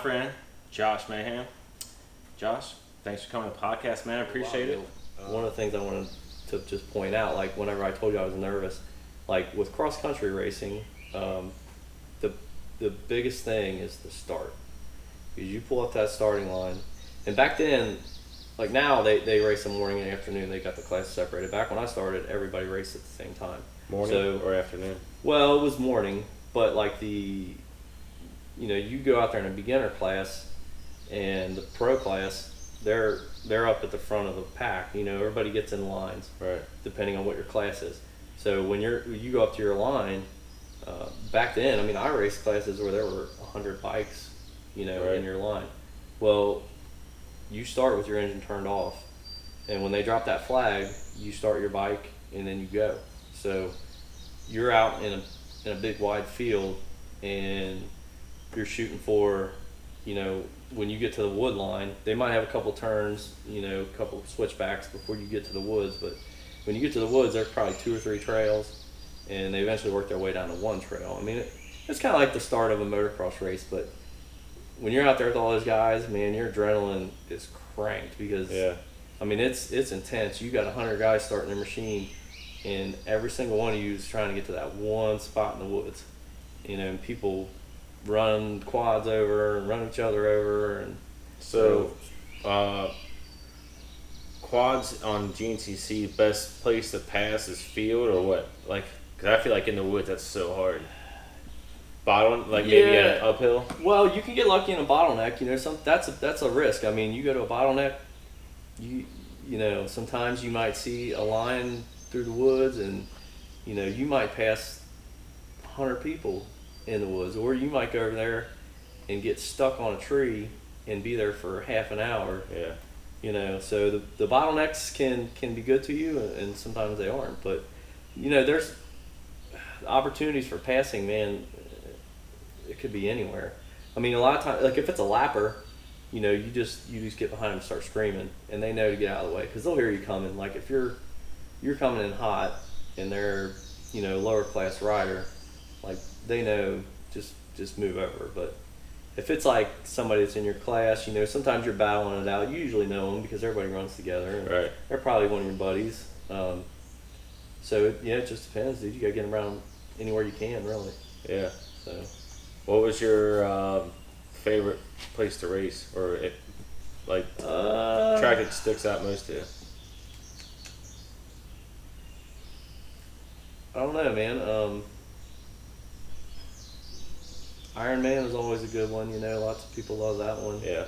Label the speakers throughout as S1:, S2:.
S1: friend, Josh Mahan. Josh, thanks for coming to the podcast, man. I appreciate it.
S2: One of the things I wanted to just point out, like whenever I told you I was nervous, like with cross country racing, the biggest thing is the start. Because you pull up that starting line, and back then, like now they race the morning and afternoon. They got the classes separated. Back when I started, everybody raced at the same time.
S1: Morning or afternoon?
S2: Well, it was morning, but like you go out there in a beginner class, and the pro class, they're up at the front of the pack. Everybody gets in lines,
S1: right?
S2: Depending on what your class is. So when you go up to your line, back then, I mean, I raced classes where there were 100 bikes,
S1: right.
S2: in your line. Well, you start with your engine turned off, and when they drop that flag, you start your bike and then you go. So you're out in a big wide field, and you're shooting for, when you get to the wood line, they might have a couple turns, a couple switchbacks before you get to the woods, but when you get to the woods, there's probably 2 or 3 trails, and they eventually work their way down to one trail. I mean, it's kind of like the start of a motocross race, but when you're out there with all those guys, man, your adrenaline is cranked because, I mean, it's intense. You got 100 guys starting their machine, and every single one of you is trying to get to that one spot in the woods. And people run quads over and run each other over. And
S1: so quads on GNCC, best place to pass is field or what? Like, because I feel like in the woods that's so hard. Maybe at an uphill.
S2: Well, you can get lucky in a bottleneck. That's a risk. I mean, you go to a bottleneck, sometimes you might see a line through the woods, and you might pass 100 people in the woods, or you might go over there and get stuck on a tree and be there for half an hour. So the bottlenecks can be good to you, and sometimes they aren't. But there's opportunities for passing, man. It could be anywhere. I mean, a lot of times, like if it's a lapper, you just get behind them and start screaming, and they know to get out of the way because they'll hear you coming. Like if you're coming in hot and they're lower class rider, like they know just move over. But if it's like somebody that's in your class, sometimes you're battling it out. You usually know them because everybody runs together. And
S1: right.
S2: They're probably one of your buddies. So it just depends, dude. You gotta get them around anywhere you can, really.
S1: Yeah.
S2: So.
S1: What was your favorite place to race, or track that sticks out most to you?
S2: I don't know, man. Ironman is always a good one. Lots of people love that one.
S1: Yeah.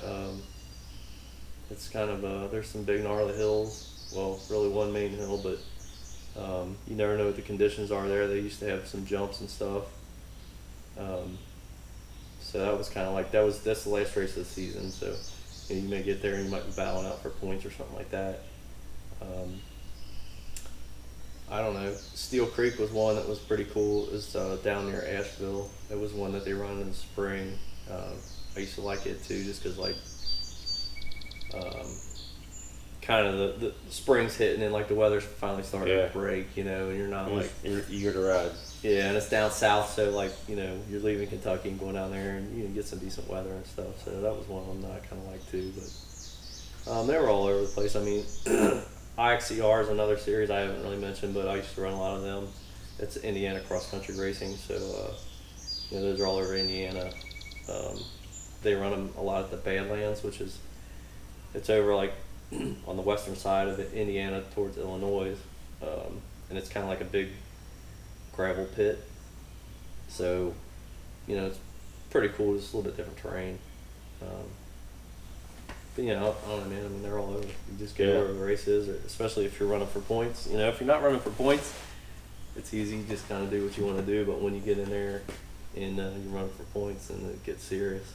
S2: It's kind of there's some big gnarly hills. Well, really one main hill, but you never know what the conditions are there. They used to have some jumps and stuff. So that was kind of like that's the last race of the season. So you may get there and you might be battling out for points or something like that. I don't know. Steel Creek was one that was pretty cool. It was down near Asheville. It was one that they run in the spring. I used to like it too, just because kind of the spring's hitting and like the weather's finally starting to break, and you're not
S1: you're eager to ride.
S2: Yeah, and it's down south, so you're leaving Kentucky and going down there, and you can get some decent weather and stuff. So that was one of them that I kind of liked too. But they were all over the place. I mean, IXCR is another series I haven't really mentioned, but I used to run a lot of them. It's Indiana cross country racing, so those are all over Indiana. They run them a lot at the Badlands, it's over like on the western side of Indiana towards Illinois, and it's kind of like a big gravel pit, so it's pretty cool. It's a little bit different terrain, but I don't know, man. I mean, they're all over. You just go where the race is, especially if you're running for points. If you're not running for points, it's easy. You just kind of do what you want to do. But when you get in there and you're running for points, then it gets serious.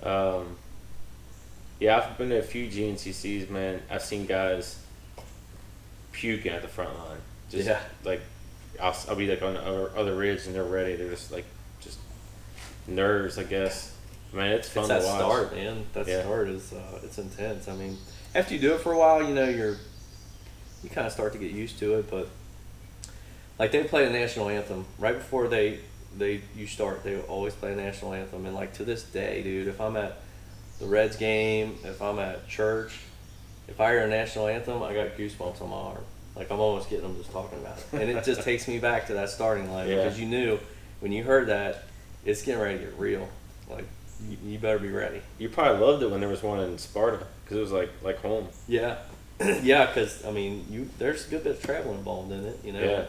S1: I've been to a few GNCCs, man. I've seen guys puking at the front line. I'll be like on the other ridge and they're ready. They're just nerves, I guess. Man, it's fun to watch.
S2: Start, man. That start is it's intense. I mean, after you do it for a while, you kind of start to get used to it. But like they play the national anthem right before they they always play a national anthem, and like to this day, dude, if I'm at the Reds game, if I'm at church, if I hear a national anthem, I got goosebumps on my arm. Like I'm almost getting them just talking about it, and it just takes me back to that starting line because you knew when you heard that it's getting ready to get real. Like you better be ready.
S1: You probably loved it when there was one in Sparta because it was like home.
S2: Yeah, yeah. Because I mean, there's a good bit of travel involved in it. You know,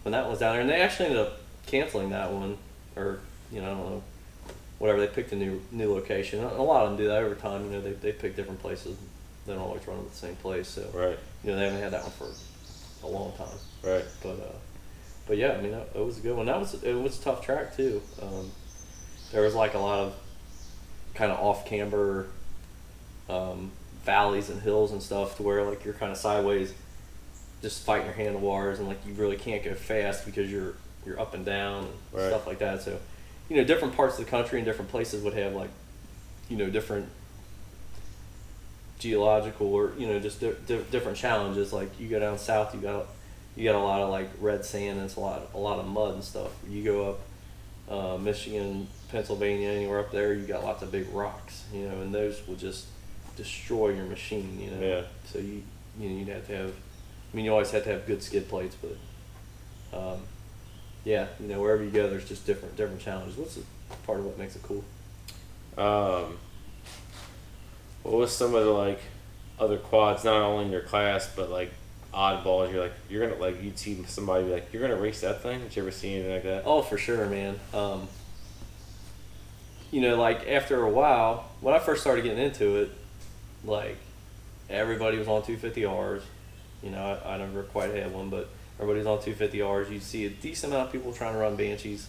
S2: when that was down there, and they actually ended up canceling that one, or I don't know, whatever. They picked a new location. A lot of them do that over time. You know, they pick different places. They don't always run at the same place. So they haven't had that one for a long time.
S1: Right.
S2: But yeah, I mean, it was a good one. It was a tough track too. There was like a lot of kind of off camber valleys and hills and stuff to where like you're kind of sideways, just fighting your handlebars, and like you really can't go fast because you're up and down and stuff like that. So, different parts of the country and different places would have like, different geological or just different challenges. Like you go down south, you got a lot of like red sand, and it's a lot of mud and stuff. You go up Michigan, Pennsylvania, anywhere up there, you got lots of big rocks, and those will just destroy your machine, So you'd have to have, you always have to have good skid plates, but wherever you go, there's just different challenges. What's part of what makes it cool?
S1: What was some of the like other quads, not only in your class, but like oddballs? You're gonna like you'd see somebody be like, you're gonna race that thing? Did you ever see anything like that?
S2: Oh, for sure, man. Like after a while, when I first started getting into it, like everybody was on 250Rs. I never quite had one, but everybody's on 250Rs. You see a decent amount of people trying to run Banshees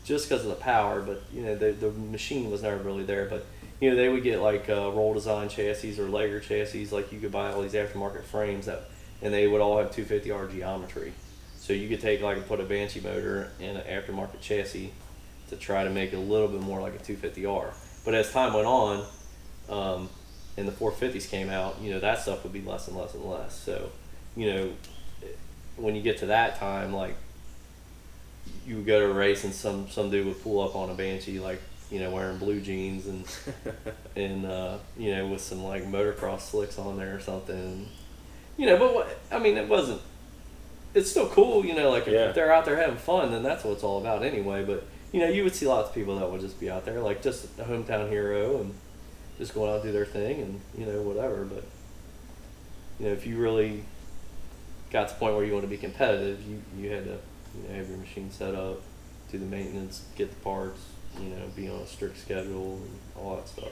S2: just because of the power, but the machine was never really there. But they would get like roll design chassis or Lager chassis. Like you could buy all these aftermarket frames and they would all have 250R geometry. So you could take like and put a Banshee motor in an aftermarket chassis to try to make it a little bit more like a 250R. But as time went on, and the 450s came out, that stuff would be less and less and less. So, when you get to that time, like you would go to a race and some dude would pull up on a Banshee, like, wearing blue jeans and with some like motocross slicks on there or something. It wasn't. It's still cool, like if they're out there having fun, then that's what it's all about anyway. But you would see lots of people that would just be out there like just a hometown hero and just going out and do their thing and whatever. But if you really got to the point where you want to be competitive, you had to have your machine set up, do the maintenance, get the parts, be on a strict schedule and all that stuff.